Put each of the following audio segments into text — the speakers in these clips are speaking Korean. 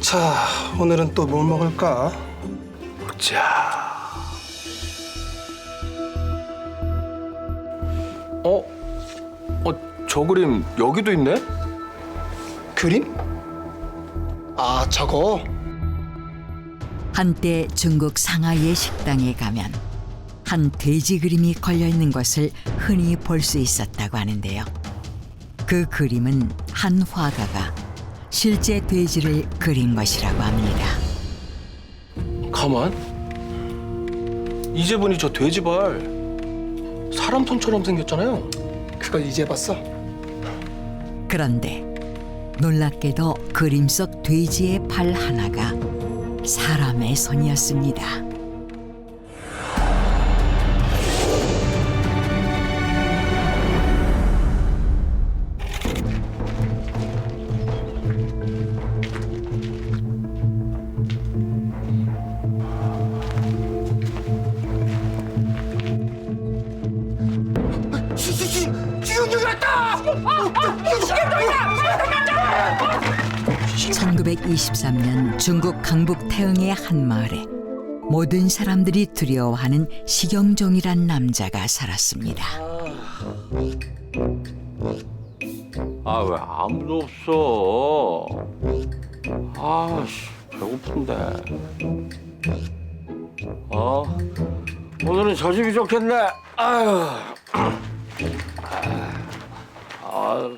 자, 오늘은 또 뭐 먹을까? 자. 저 그림 여기도 있네? 그림? 아, 저거? 한때 중국 상하이의 식당에 가면 한 돼지 그림이 걸려 있는 것을 흔히 볼 수 있었다고 하는데요. 그 그림은 한 화가가 실제 돼지를 그린 것이라고 합니다. 가만. 이제 보니 저 돼지발 사람 손처럼 생겼잖아요. 그걸 이제 봤어? 그런데 놀랍게도 그림 속 돼지의 발 하나가 사람의 손이었습니다. 지훈이 왔다! 1923년 중국 강북 태흥의 한 마을에 모든 사람들이 두려워하는 식영종이란 남자가 살았습니다. 아, 왜 아무도 없어? 아씨, 배고픈데. 오늘은 저 집이 좋겠네. 아유. 아.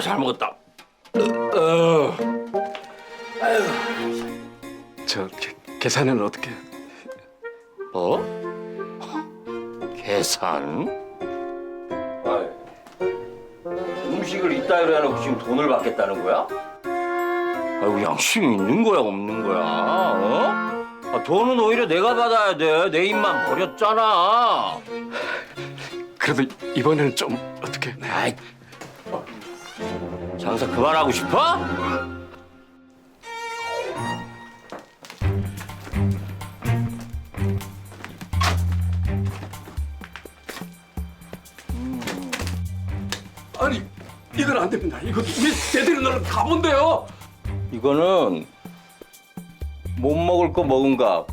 잘 먹었다. 저 계산은 어떻게? 뭐? 계산? 아이, 음식을 이따위로 해놓고 지금 돈을 받겠다는 거야? 아이고, 양심이 있는 거야, 없는 거야? 돈은 오히려 내가 받아야 돼. 내 입만 버렸잖아. 그래도 이번에는 좀 어떻게? 아이, 장사 그만하고 싶어? 아니, 이건 안 됩니다. 이거 우리 대대로 나라 가본데요. 이거는 못 먹을 거 먹은가?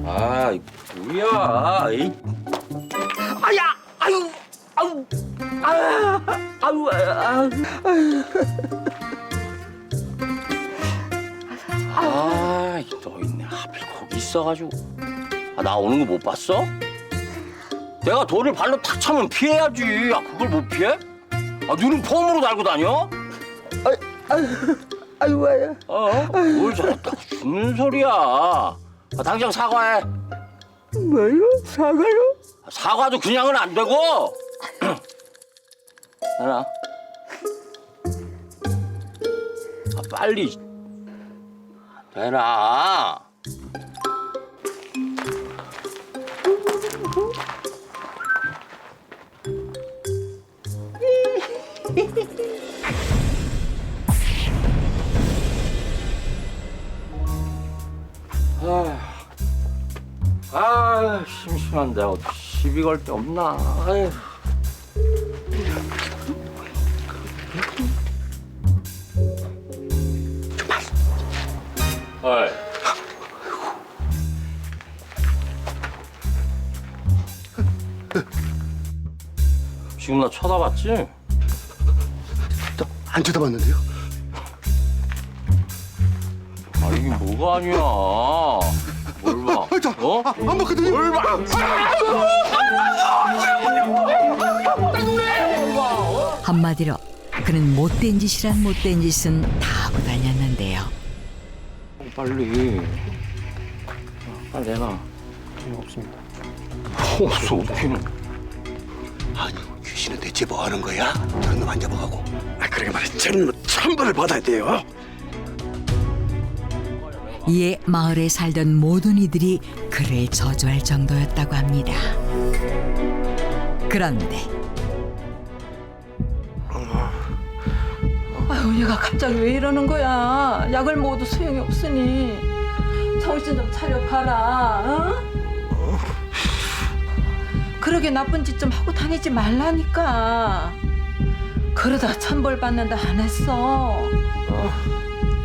아, 이 뭐야? 이 아야, 아유, 아유, 아유, 아유, 아, 너 있네. 하필 거기 있어가지고. 나 오는 거 못 봤어? 내가 돌을 발로 탁 차면 피해야지. 그걸 못 피해? 눈은 폼으로 달고 다녀? 아유, 와야. 뭘 저렇다고 죽는 소리야. 당장 사과해. 뭐요? 사과요? 사과도 그냥은 안 되고. 하나. 빨리. 되나? 심심한데 어디 시비 걸 데 없나? 아휴. 어이. 지금 나 쳐다봤지? 안 쳐다봤는데요? 이게 뭐가 아니야? 뭘 봐? 안 봤거든요. 뭘 봐? 한마디로 그는 못된 짓이란 못된 짓은 다 하고 다녔는데요. 빨리. 빨리 내놔. 없습니다. 없어 없기는. 아니 귀신은 대체 뭐 하는 거야? 저런 놈 안 잡아가고. 아 그러게 말이야. 저런 놈 천벌을 받아야 돼요. 이에 마을에 살던 모든 이들이 그를 저주할 정도였다고 합니다. 그런데 아유, 얘가 갑자기 왜 이러는 거야? 약을 먹어도 소용이 없으니 정신 좀 차려봐라. 응? 그러게 나쁜 짓 좀 하고 다니지 말라니까. 그러다 천벌 받는다 안 했어.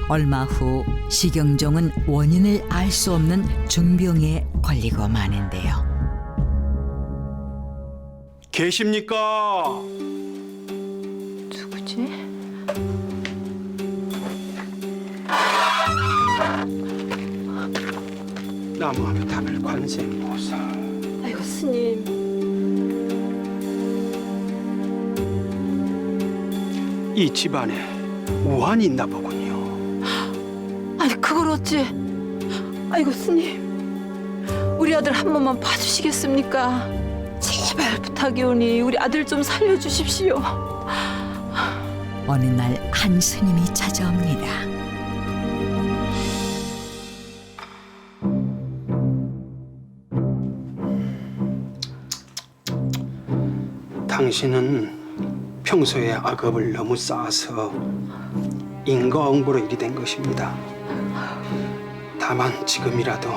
얼마 후 시경종은 원인을 알 수 없는 중병에 걸리고 마는데요. 계십니까? 누구지? 나무하며 답을 관세음보살. 아이고 스님. 이 집안에 우환이 있나 보군요. 아니 그걸 어찌? 아이고 스님. 우리 아들 한 번만 봐주시겠습니까? 제발 부탁이오니 우리 아들 좀 살려주십시오. 어느 날 한 스님이 찾아옵니다. 당신은 평소에 악업을 너무 쌓아서 인과응보로 일이 된 것입니다. 다만 지금이라도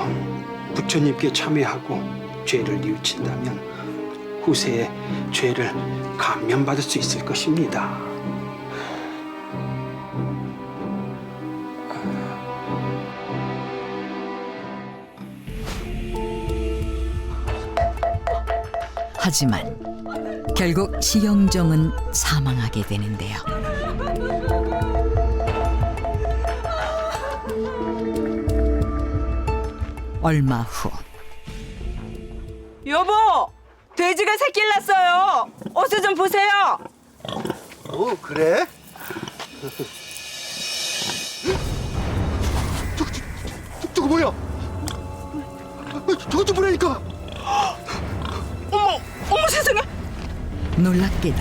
부처님께 참회하고 죄를 뉘우친다면 후세에 죄를 감면받을 수 있을 것입니다. 하지만 결국 시경종은 사망하게 되는데요. 얼마 후 여보, 돼지가 새끼를 낳았어요. 어서 좀 보세요. 그래? 저거 뭐야? 저거 좀 보라니까. 어머 세상에. 놀랍게도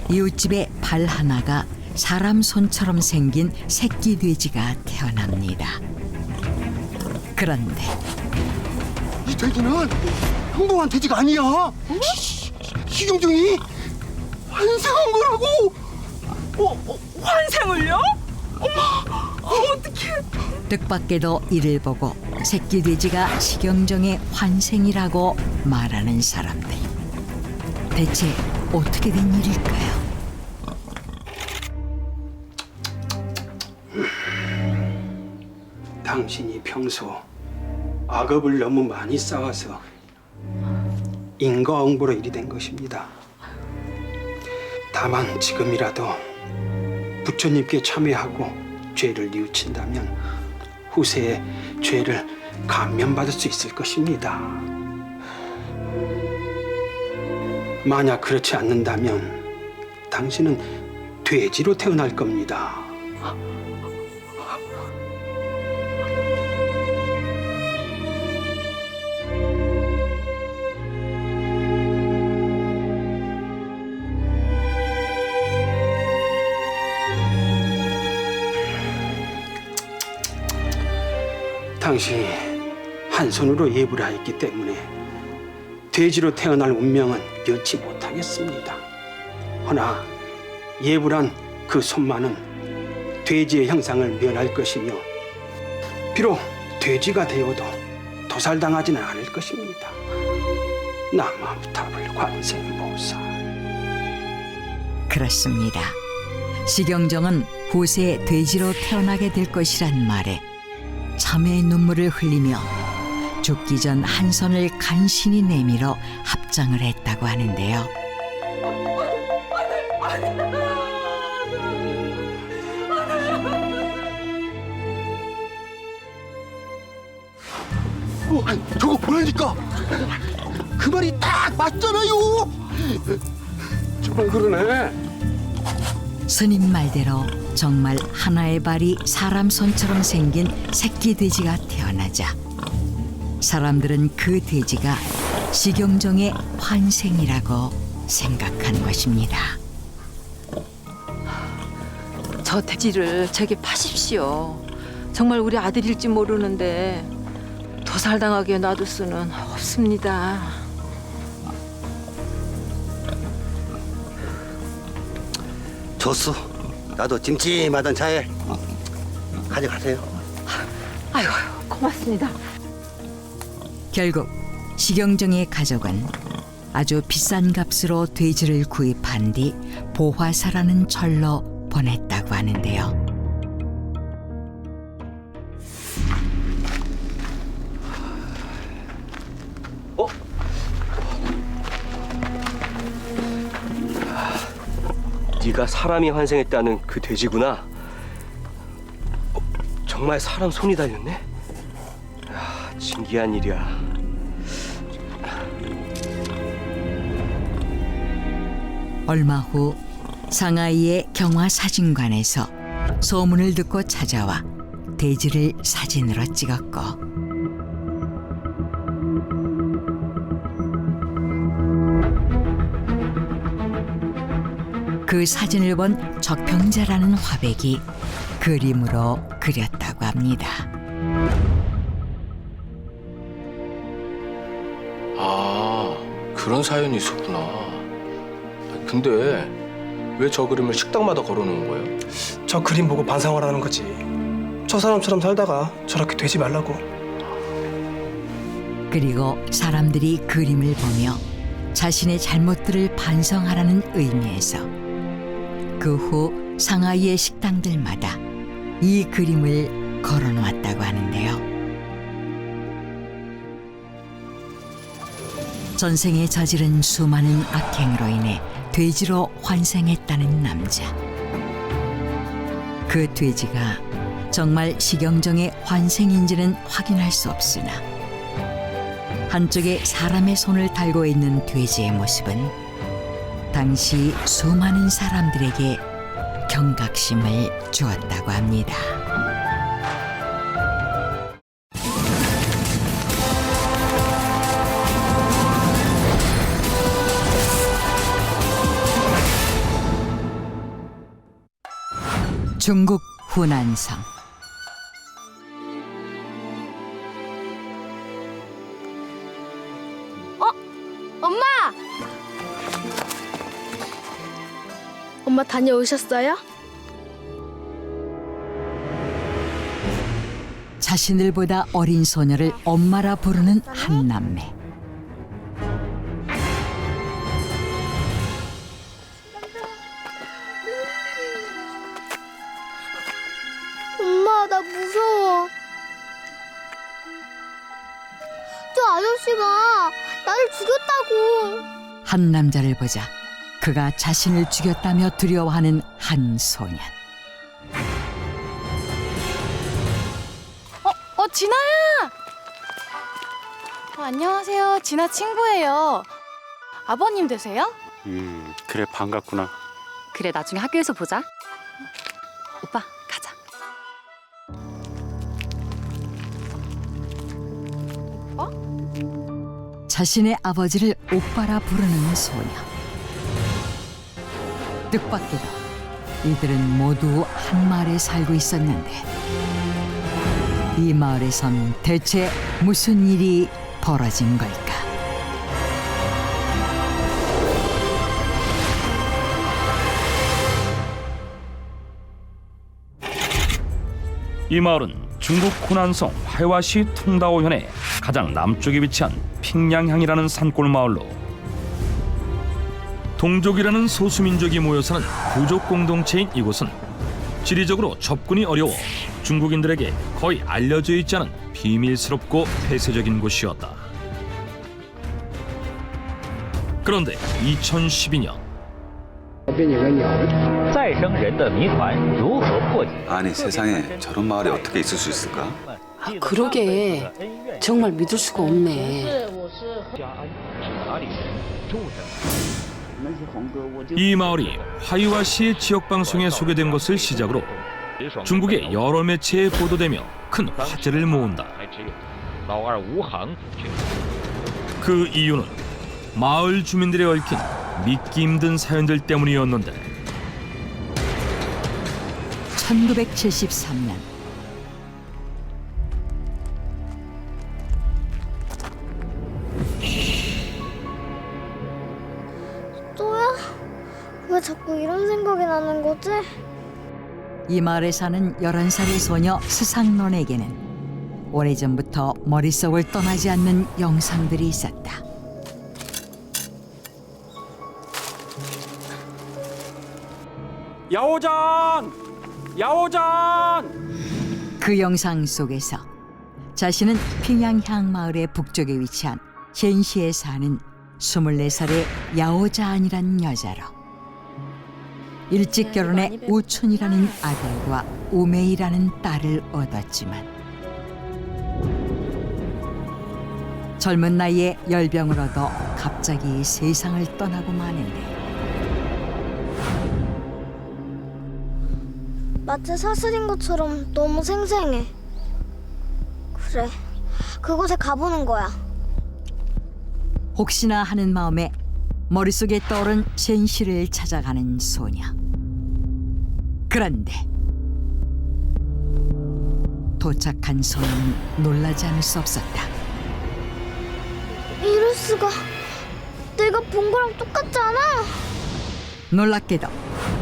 이웃집에 발 하나가 사람 손처럼 생긴 새끼 돼지가 태어납니다. 그런데 이 돼지는 평범한 돼지가 아니야. 시경종이 환생한 거라고. 환생을요? 어떡해. 뜻밖에도 이를 보고 새끼 돼지가 시경종의 환생이라고 말하는 사람들. 대체 어떻게 된 일일까요? 당신이 평소 악업을 너무 많이 쌓아서 인과응보로 일이 된 것입니다. 다만 지금이라도 부처님께 참회하고 죄를 뉘우친다면 후세에 죄를 감면받을 수 있을 것입니다. 만약 그렇지 않는다면 당신은 돼지로 태어날 겁니다. 당신이 한 손으로 예불을 하였기 때문에 돼지로 태어날 운명은 면치 못하겠습니다. 허나 예불한 그 손만은 돼지의 형상을 면할 것이며 비록 돼지가 되어도 도살당하지는 않을 것입니다. 남아부탑을 관세음보살. 그렇습니다. 시경종은 후세 돼지로 태어나게 될 것이란 말에 참회의 눈물을 흘리며 죽기 전 한 손을 간신히 내밀어 합장을 했다고 하는데요. 저거 보라니까. 그 말이 딱 맞잖아요. 정말 그러네. 스님 말대로 정말 하나의 발이 사람 손처럼 생긴 새끼 돼지가 태어나자 사람들은 그 돼지가 식용종의 환생이라고 생각한 것입니다. 저 돼지를 제게 파십시오. 정말 우리 아들일지 모르는데 도살당하게 놔둘 수는 없습니다. 줬어. 나도 찜찜하던 차에 가져가세요. 아유, 고맙습니다. 결국 식용종의 가족은 아주 비싼 값으로 돼지를 구입한 뒤 보화사라는 절로 보냈다고 하는데요. 네가 사람이 환생했다는 그 돼지구나. 정말 사람 손이 달렸네. 야, 신기한 일이야. 얼마 후 상하이의 경화사진관에서 소문을 듣고 찾아와 돼지를 사진으로 찍었고 그 사진을 본 적평자라는 화백이 그림으로 그렸다고 합니다. 아, 그런 사연이 있었구나. 근데 왜 저 그림을 식당마다 걸어놓은 거예요? 저 그림 보고 반성을 하는 거지. 저 사람처럼 살다가 저렇게 되지 말라고. 그리고 사람들이 그림을 보며 자신의 잘못들을 반성하라는 의미에서 그 후 상하이의 식당들마다 이 그림을 걸어놓았다고 하는데요. 전생에 저지른 수많은 악행으로 인해 돼지로 환생했다는 남자. 그 돼지가 정말 식용종의 환생인지는 확인할 수 없으나 한쪽에 사람의 손을 달고 있는 돼지의 모습은 당시 수많은 사람들에게 경각심을 주었다고 합니다. 중국 후난성. 엄마! 엄마 다녀오셨어요? 자신들보다 어린 소녀를 엄마라 부르는 한 남매. 엄마, 나 무서워. 저 아저씨가 나를 죽였다고. 한 남자를 보자 그가 자신을 죽였다며 두려워하는 한 소년. 진아야! 안녕하세요. 진아 친구예요. 아버님 되세요? 그래 반갑구나. 그래 나중에 학교에서 보자. 오빠 가자. 자신의 아버지를 오빠라 부르는 소녀. 뜻밖에도 이들은 모두 한 마을에 살고 있었는데 이 마을에선 대체 무슨 일이 벌어진 걸까? 이 마을은 중국 후난성 화이와시 퉁다오현의 가장 남쪽에 위치한 핑량향이라는 산골 마을로 동족이라는 소수민족이 모여 사는 부족 공동체인 이곳은 지리적으로 접근이 어려워 중국인들에게 거의 알려져 있지 않은 비밀스럽고 폐쇄적인 곳이었다. 그런데 2012년 아니 세상에 저런 마을이 어떻게 있을 수 있을까? 그러게 정말 믿을 수가 없네. 이 마을이 화이와시의 지역방송에 소개된 것을 시작으로 중국의 여러 매체에 보도되며 큰 화제를 모은다. 그 이유는 마을 주민들에 얽힌 믿기 힘든 사연들 때문이었는데 1973년 또야? 왜 자꾸 이런 생각이 나는 거지? 이 마을에 사는 11살의 소녀 스상론에게는 오래전부터 머릿속을 떠나지 않는 영상들이 있었다. 야오잔! 야오잔! 그 영상 속에서 자신은 평양향 마을의 북쪽에 위치한 젠시에 사는 24살의 야오자안이란 여자로 일찍 결혼해 우춘이라는 아들과 우메이라는 딸을 얻었지만 젊은 나이에 열병을 얻어 갑자기 세상을 떠나고 마는데 마치 사슬인 것처럼 너무 생생해. 그래, 그곳에 가보는 거야. 혹시나 하는 마음에 머릿속에 떠오른 젠시를 찾아가는 소녀. 그런데 도착한 소녀는 놀라지 않을 수 없었다. 이럴 수가. 내가 본 거랑 똑같잖아. 놀랍게도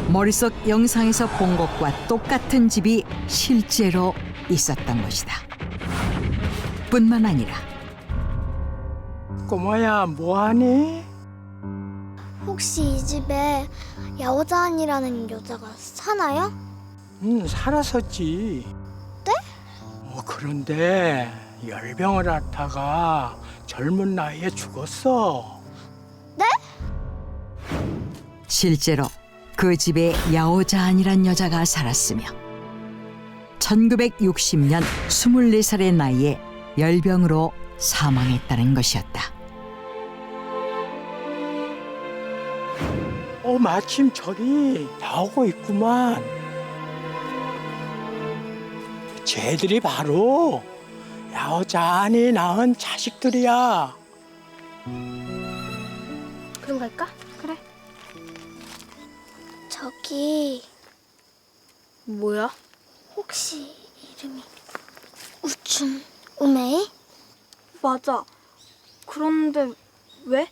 머릿속 영상에서 본 것과 똑같은 집이 실제로 있었던 것이다. 뿐만 아니라 꼬마야 뭐하니? 혹시 이 집에 야오자안이라는 여자가 사나요? 살았었지. 네? 그런데 열병을 앓다가 젊은 나이에 죽었어. 네? 실제로 그 집에 야오자안이란 여자가 살았으며 1960년 24살의 나이에 열병으로 사망했다는 것이었다. 마침 저기 나오고 있구만. 쟤들이 바로 야오자안이 낳은 자식들이야. 그럼 갈까? 그래. 저기 뭐야? 혹시 이름이 우춘 우메이? 맞아. 그런데 왜?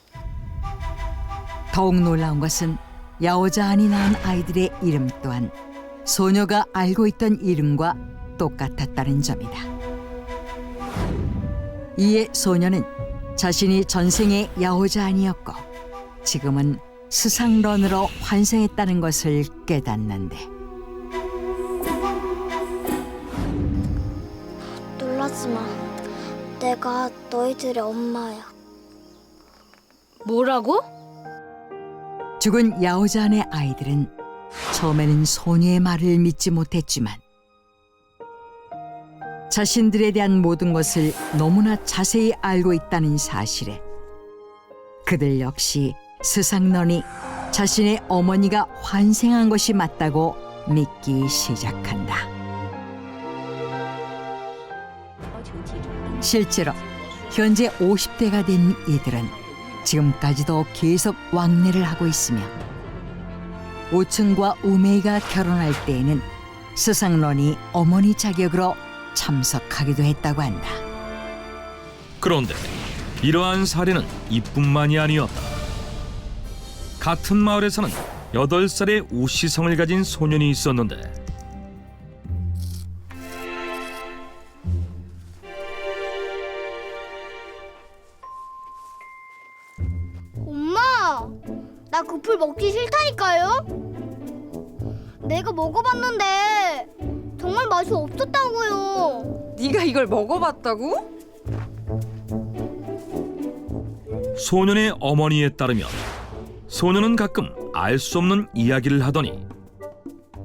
더욱 놀라운 것은 야오자안이 낳은 아이들의 이름 또한 소녀가 알고 있던 이름과 똑같았다는 점이다. 이에 소녀는 자신이 전생의 야오자안이었고 지금은 스상런으로 환생했다는 것을 깨닫는데 놀라지 마. 내가 너희들의 엄마야. 뭐라고? 죽은 야오자안의 아이들은 처음에는 소녀의 말을 믿지 못했지만 자신들에 대한 모든 것을 너무나 자세히 알고 있다는 사실에 그들 역시 스상런이 자신의 어머니가 환생한 것이 맞다고 믿기 시작한다. 실제로 현재 50대가 된 이들은 지금까지도 계속 왕래를 하고 있으며 우춘과 우메이가 결혼할 때에는 스상런이 어머니 자격으로 참석하기도 했다고 한다. 그런데 이러한 사례는 이뿐만이 아니었다. 같은 마을에서는 8살의 우시성을 가진 소년이 있었는데 엄마! 나 그 풀 먹기 싫다니까요? 내가 먹어봤는데 정말 맛이 없었다고요. 네가 이걸 먹어봤다고? 소년의 어머니에 따르면 소년은 가끔 알 수 없는 이야기를 하더니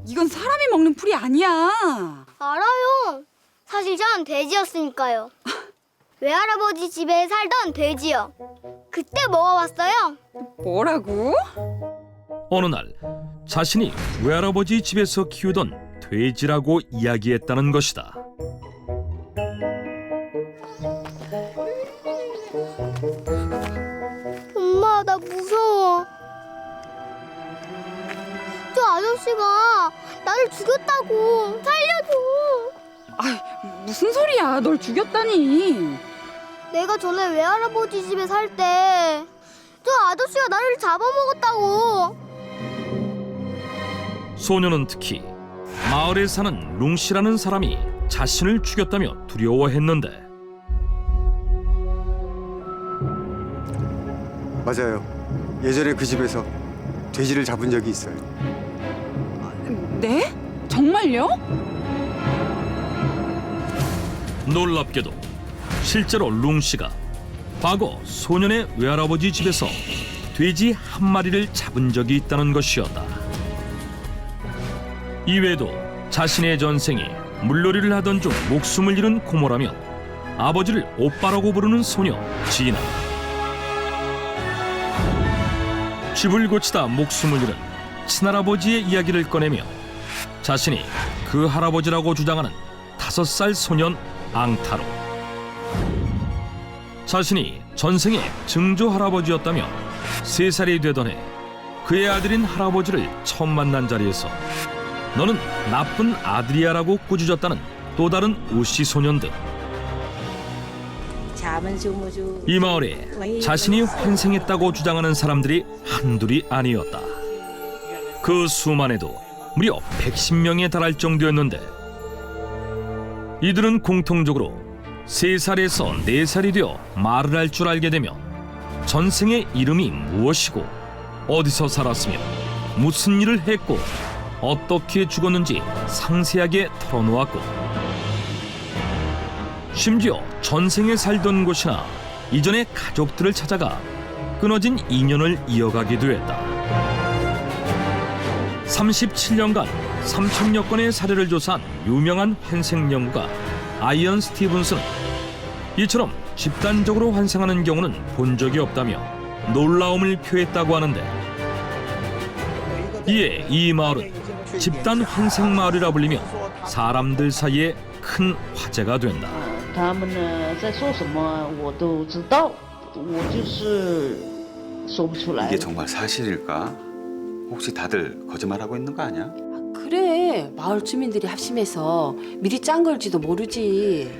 이건 사람이 먹는 풀이 아니야. 알아요. 사실 전 돼지였으니까요. 외할아버지 집에 살던 돼지요. 그때 먹어봤어요. 뭐라고? 어느 날 자신이 외할아버지 집에서 키우던 돼지라고 이야기했다는 것이다. 엄마, 나 무서워. 저 아저씨가 나를 죽였다고. 살려줘. 아, 무슨 소리야? 널 죽였다니. 내가 전에 외할아버지 집에 살 때 저 아저씨가 나를 잡아먹었다고. 소녀는 특히 마을에 사는 룽씨라는 사람이 자신을 죽였다며 두려워했는데 맞아요. 예전에 그 집에서 돼지를 잡은 적이 있어요. 네? 정말요? 놀랍게도 실제로 룽씨가 과거 소년의 외할아버지 집에서 돼지 한 마리를 잡은 적이 있다는 것이었다. 이외에도 자신의 전생에 물놀이를 하던 중 목숨을 잃은 고모라며 아버지를 오빠라고 부르는 소녀 진아, 집을 고치다 목숨을 잃은 친할아버지의 이야기를 꺼내며 자신이 그 할아버지라고 주장하는 5살 소년 앙타로, 자신이 전생에 증조 할아버지였다며 3살이 되던 해 그의 아들인 할아버지를 처음 만난 자리에서 너는 나쁜 아들이야라고 꾸짖었다는 또 다른 우씨 소년 등 이 마을에 자신이 환생했다고 주장하는 사람들이 한둘이 아니었다. 그 수만 해도 무려 110명에 달할 정도였는데 이들은 공통적으로 3살에서 4살이 되어 말을 할 줄 알게 되며 전생의 이름이 무엇이고 어디서 살았으며 무슨 일을 했고 어떻게 죽었는지 상세하게 털어놓았고 심지어 전생에 살던 곳이나 이전의 가족들을 찾아가 끊어진 인연을 이어가기도 했다. 37년간 3,000여 건의 사례를 조사한 유명한 환생 연구가 아이언 스티븐스는 이처럼 집단적으로 환생하는 경우는 본 적이 없다며 놀라움을 표했다고 하는데, 이에 이 마을은 집단 환생 마을이라 불리며 사람들 사이에 큰 화제가 된다. 이게 정말 사실일까? 혹시 다들 거짓말하고 있는 거 아니야? 그래, 마을 주민들이 합심해서 미리 짠 걸지도 모르지.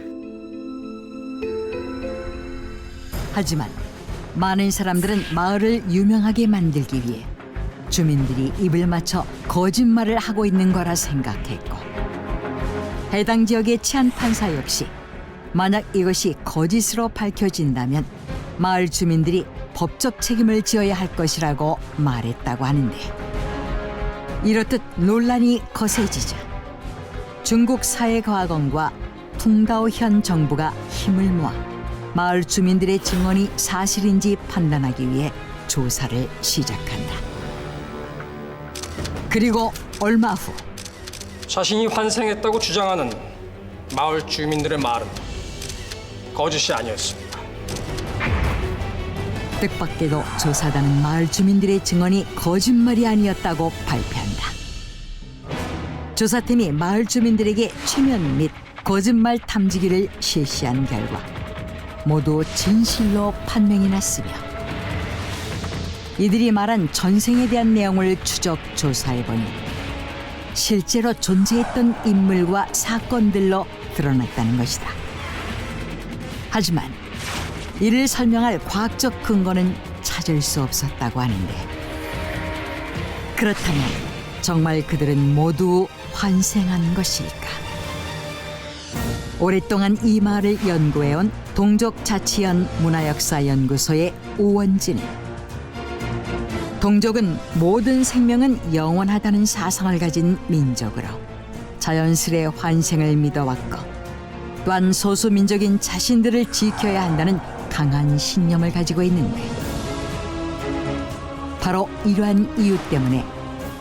하지만 많은 사람들은 마을을 유명하게 만들기 위해 주민들이 입을 맞춰 거짓말을 하고 있는 거라 생각했고, 해당 지역의 치안 판사 역시 만약 이것이 거짓으로 밝혀진다면 마을 주민들이 법적 책임을 지어야 할 것이라고 말했다고 하는데, 이렇듯 논란이 거세지자 중국 사회과학원과 퉁다오 현 정부가 힘을 모아 마을 주민들의 증언이 사실인지 판단하기 위해 조사를 시작한다. 그리고 얼마 후 자신이 환생했다고 주장하는 마을 주민들의 말은 거짓이 아니었습니다. 뜻밖에도 조사단은 마을 주민들의 증언이 거짓말이 아니었다고 발표한다. 조사팀이 마을 주민들에게 최면 및 거짓말 탐지기를 실시한 결과 모두 진실로 판명이 났으며, 이들이 말한 전생에 대한 내용을 추적 조사해보니 실제로 존재했던 인물과 사건들로 드러났다는 것이다. 하지만 이를 설명할 과학적 근거는 찾을 수 없었다고 하는데, 그렇다면 정말 그들은 모두 환생한 것일까? 오랫동안 이 마을을 연구해온 동족자치연 문화역사연구소의 오원진은 동족은 모든 생명은 영원하다는 사상을 가진 민족으로 자연스레 환생을 믿어왔고, 또한 소수민족인 자신들을 지켜야 한다는 강한 신념을 가지고 있는데, 바로 이러한 이유 때문에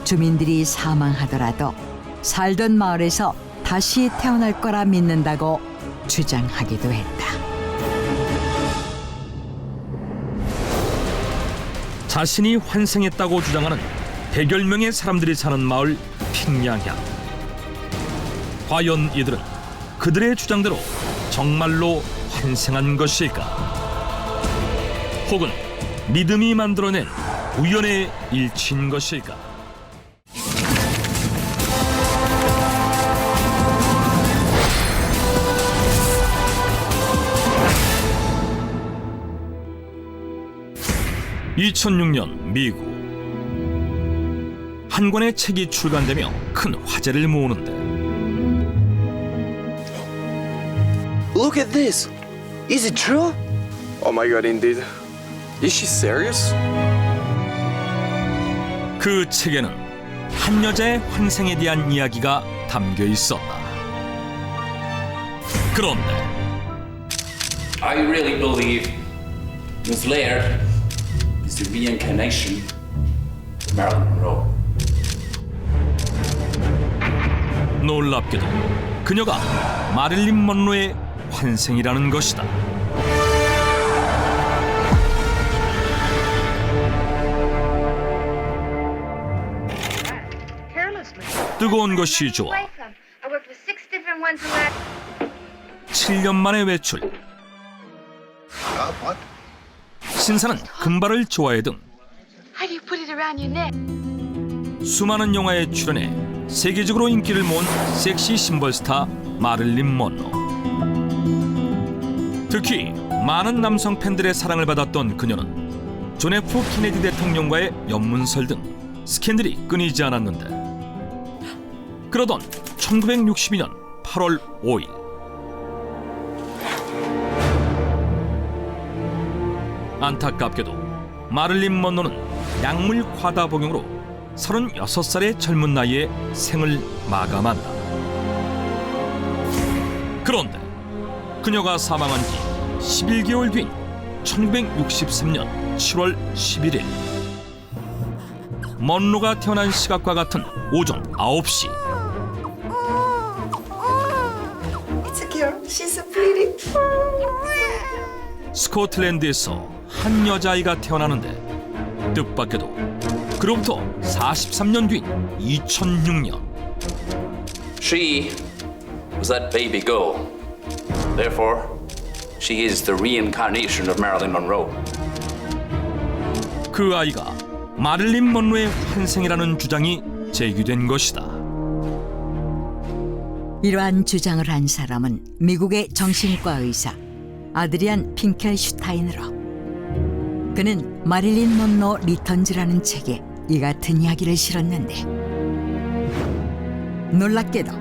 주민들이 사망하더라도 살던 마을에서 다시 태어날 거라 믿는다고 주장하기도 했다. 자신이 환생했다고 주장하는 100여 명의 사람들이 사는 마을 핑양향. 과연 이들은 그들의 주장대로 정말로 환생한 것일까? 혹은 믿음이 만들어낸 우연의 일치인 것일까? (2006년) 미국 한 권의 책이 출간되며 큰 화제를 모으는데 Look at this. Is it true? Oh my god, indeed. Is she serious? 그 책에는 한 여자의 환생에 대한 이야기가 담겨 있었다. 그런데 I really believe Miss Laird is the reincarnation of Marilyn Monroe. 놀랍게도 그녀가 마릴린 먼로의 환생이라는 것이다. 뜨거운 것이 좋아 7년 만의 외출, 신사는 금발을 좋아해 등 수많은 영화에 출연해 세계적으로 인기를 모은 섹시 심벌 스타 마릴린 먼로. 특히 많은 남성 팬들의 사랑을 받았던 그녀는 존 F 케네디 대통령과의 연문설 등 스캔들이 끊이지 않았는데, 그러던 1962년 8월 5일 안타깝게도 마릴린 먼로는 약물 과다 복용으로 36살의 젊은 나이에 생을 마감한다. 그런데 그녀가 사망한 뒤 11개월 뒤인 1963년 7월 11일 먼로가 태어난 시각과 같은 오전 9시 스코틀랜드에서 한 여자아이가 태어나는데, 뜻밖에도 그로부터 43년 뒤인 2006년 She was that baby girl. Therefore, she is the reincarnation of Marilyn Monroe. 그 아이가 마릴린 먼로의 환생이라는 주장이 제기된 것이다. 이러한 주장을 한 사람은 미국의 정신과 의사 아드리안 핑켈슈타인으로, 그는 마릴린 먼로 리턴즈라는 책에 이 같은 이야기를 실었는데, 놀랍게도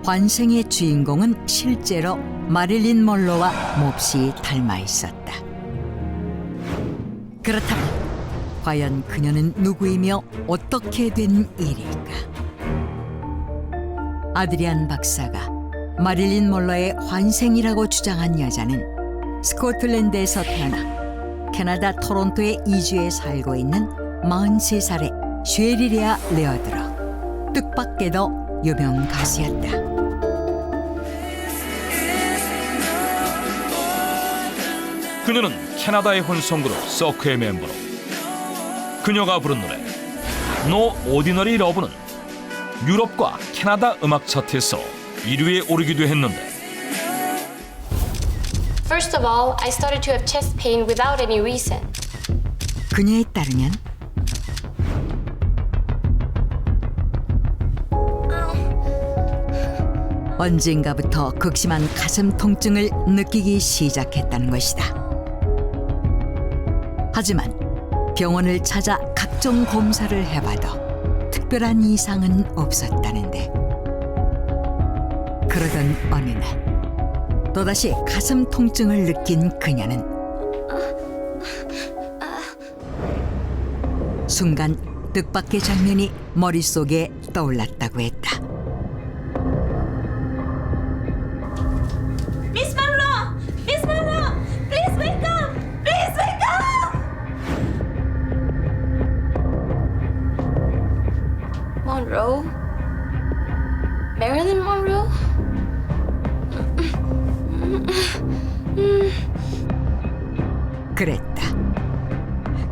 환생의 주인공은 실제로 마릴린 먼로와 몹시 닮아 있었다. 그렇다면 과연 그녀는 누구이며 어떻게 된 일일까? 아드리안 박사가 마릴린 먼로의 환생이라고 주장한 여자는 스코틀랜드에서 태어나 캐나다 토론토의 이주에 살고 있는 43살의 쉐리리아 레어드로, 뜻밖에도 유명 가수였다. 그녀는 캐나다의 혼성그룹 서크의 멤버로, 그녀가 부른 노래 No Ordinary Love는 유럽과 캐나다 음악 차트에서 1위에 오르기도 했는데, First of all, I started to have chest pain without any reason. 그녀에 따르면 언젠가부터 극심한 가슴 통증을 느끼기 시작했다는 것이다. 하지만 병원을 찾아 각종 검사를 해봐도 특별한 이상은 없었다는데, 그러던 어느 날 또다시 가슴 통증을 느낀 그녀는 순간 뜻밖의 장면이 머릿속에 떠올랐다고 했다. Miss Monroe! Miss Monroe! Please wake up! Please wake up! Monroe? Marilyn Monroe? 그랬다.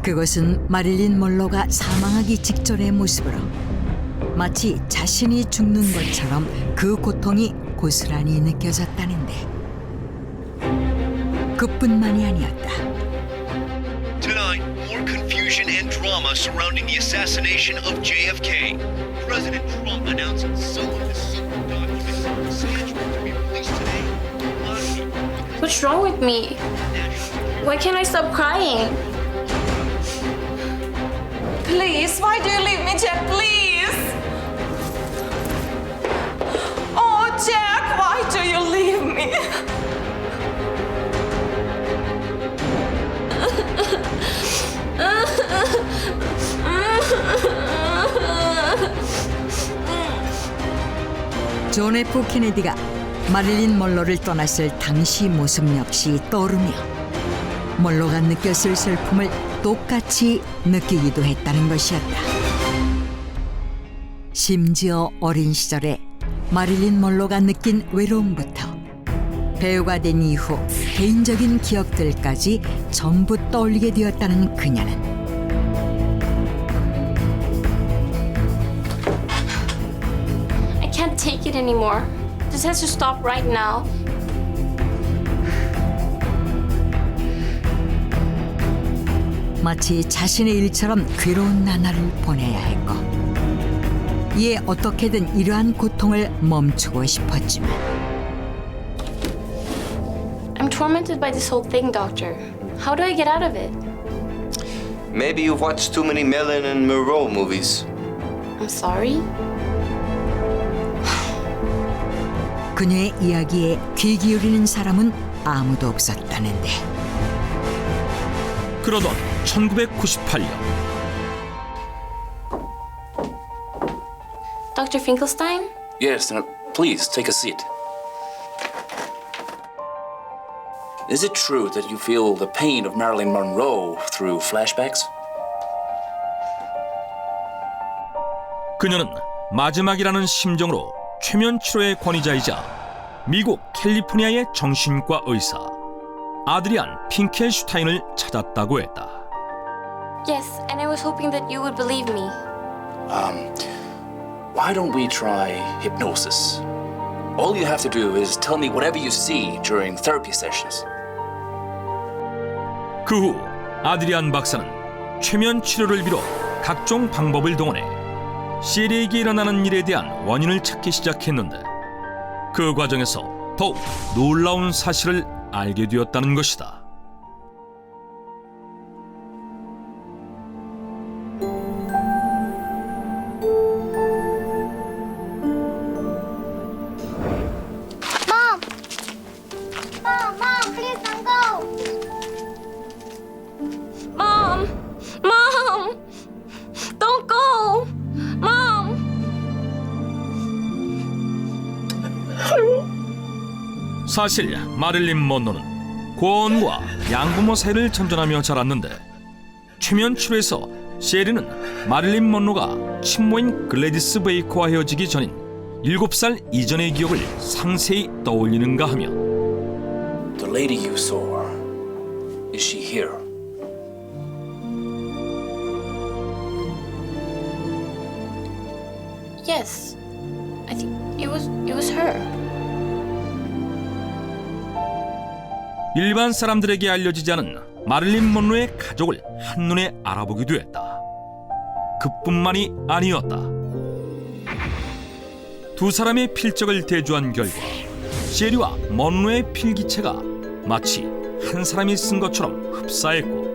그것은 마릴린 먼로가 사망하기 직전의 모습으로 마치 자신이 죽는 것처럼 그 고통이 고스란히 느껴졌다는데, 그뿐만이 아니었다. confusion and drama surrounding the assassination of JFK. President Trump announced some of the secret documents scheduled to be released today. What's wrong with me? Why can't I stop crying? Please, why do you leave me, Jack? Please. Oh, Jack, why do you leave me? 존 F 케네디가 마릴린 먼로를 떠났을 당시 모습 역시 떠오르며 먼로가 느꼈을 슬픔을 똑같이 느끼기도 했다는 것이었다. 심지어 어린 시절에 마릴린 먼로가 느낀 외로움부터 배우가 된 이후 개인적인 기억들까지 전부 떠올리게 되었다는 그녀는 I can't take it anymore. This has to stop right now. 마치 자신의 일처럼 괴로운 나날을 보내야 했고 이에 어떻게든 이러한 고통을 멈추고 싶었지만 I'm tormented by this whole thing, Doctor. How do I get out of it? Maybe you've watched too many Marilyn and Monroe movies. I'm sorry. 그녀의 이야기에 귀 기울이는 사람은 아무도 없었다는데 그러던 1998년 Dr. Finkelstein? Yes, please take a seat. Is it true that you feel the pain of Marilyn Monroe through flashbacks? 그녀는 마지막이라는 심정으로 최면 치료의 권위자이자 미국 캘리포니아의 정신과 의사 아드리안 핑켈슈타인을 찾았다고 했다. Yes, and I was hoping that you would believe me. Why don't we try hypnosis? All you have to do is tell me whatever you see during therapy sessions. 그 후 아드리안 박사는 최면 치료를 비롯 각종 방법을 동원해 시리에게 일어나는 일에 대한 원인을 찾기 시작했는데 그 과정에서 더욱 놀라운 사실을 알게 되었다는 것이다. Mom, please don't go. Mom, don't go. Mom. 사실 마릴린 먼로는 고아원과 양부모 사이를 전전하며 자랐는데 최면 치료에서 셰리는 마릴린 먼로가 친모인 글래디스 베이커와 헤어지기 전인 7살 이전의 기억을 상세히 떠올리는가 하며 The lady you saw, is she here? Yes, I think it was her. 일반 사람들에게 알려지지 않은 마릴린 먼로의 가족을 한눈에 알아보기도 했다. 그뿐만이 아니었다. 두 사람의 필적을 대조한 결과 셰리와 먼로의 필기체가 마치 한 사람이 쓴 것처럼 흡사했고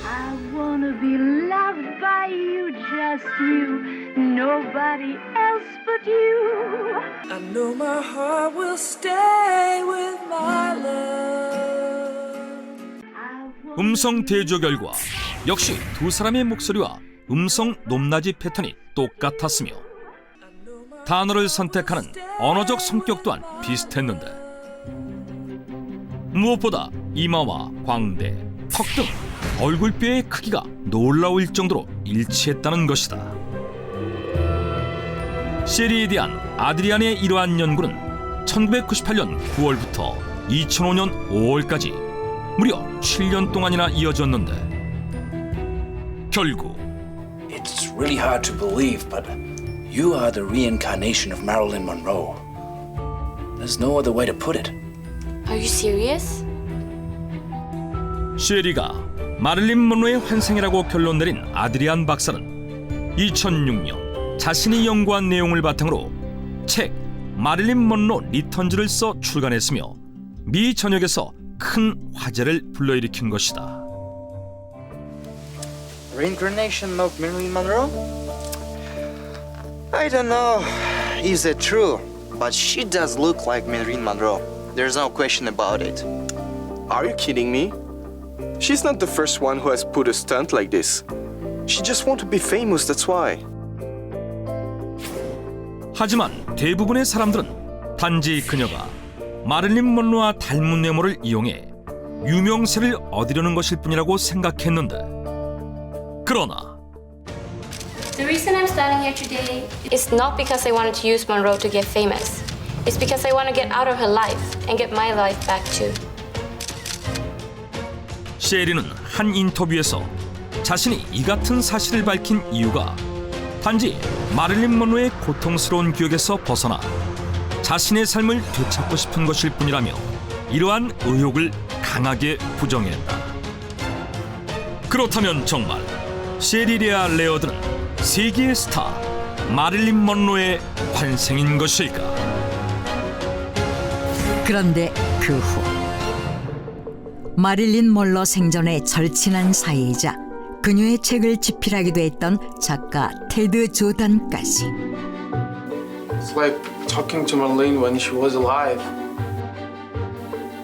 I wanna be loved by you, just you, nobody else but you. I know my heart will stay with my love. 음성 대조 결과 역시 두 사람의 목소리와 음성 높낮이 패턴이 똑같았으며 단어를 선택하는 언어적 성격 또한 비슷했는데 무엇보다 이마와 광대, 턱 등 얼굴뼈의 크기가 놀라울 정도로 일치했다는 것이다. 셰리에 대한 아드리안의 이러한 연구는 1998년 9월부터 2005년 5월까지 무려 7년 동안이나 이어졌는데 결국 It's really hard to believe, but you are the reincarnation of Marilyn Monroe. There's no other way to put it. Are you serious? 셰리가 마릴린 먼로의 환생이라고 결론 내린 아드리안 박사는 2006년 자신이 연구한 내용을 바탕으로 책 마릴린 먼로 리턴즈를 써 출간했으며 미 전역에서 큰 화제를 불러일으킨 것이다. Reincarnation of Marilyn Monroe? I don't know if that's true, but she does look like Marilyn Monroe. There's no question about it. Are you kidding me? She's not the first one who has put a stunt like this. She just wants to be famous, that's why. 하지만 대부분의 사람들은 단지 그녀가 마릴린 먼로와 닮은 외모를 이용해 유명세를 얻으려는 것일 뿐이라고 생각했는데, 그러나 The reason I'm standing here today is not because I wanted to use Monroe to get famous. It's because I want to get out of her life and get my life back too. 셰리는 한 인터뷰에서 자신이 이 같은 사실을 밝힌 이유가 단지 마릴린 먼로의 고통스러운 기억에서 벗어나 자신의 삶을 되찾고 싶은 것일 뿐이라며 이러한 의혹을 강하게 부정했다. 그렇다면 정말 셰리 레아 레어드는 세계의 스타 마릴린 먼로의 환생인 것일까? 그런데 그 후 마릴린 먼로 생전의 절친한 사이이자 그녀의 책을 집필하기도 했던 작가 테드 조단까지. It's like talking to Marlene when she was alive.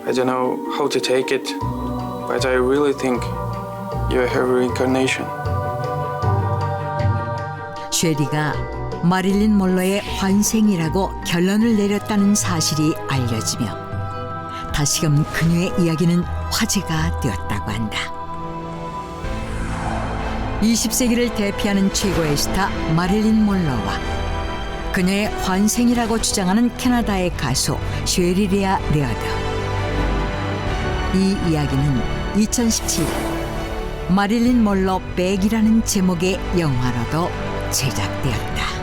I don't know how to take it, but I really think you're her reincarnation. 쉐리가 마릴린 먼로의 환생이라고 결론을 내렸다는 사실이 알려지며 다시금 그녀의 이야기는 화제가 되었다고 한다. 20세기를 대표하는 최고의 스타 마릴린 먼로와 그녀의 환생이라고 주장하는 캐나다의 가수 쉐리 레아 레어드. 이 이야기는 2017년 마릴린 먼로 백이라는 제목의 영화로도 제작되었다.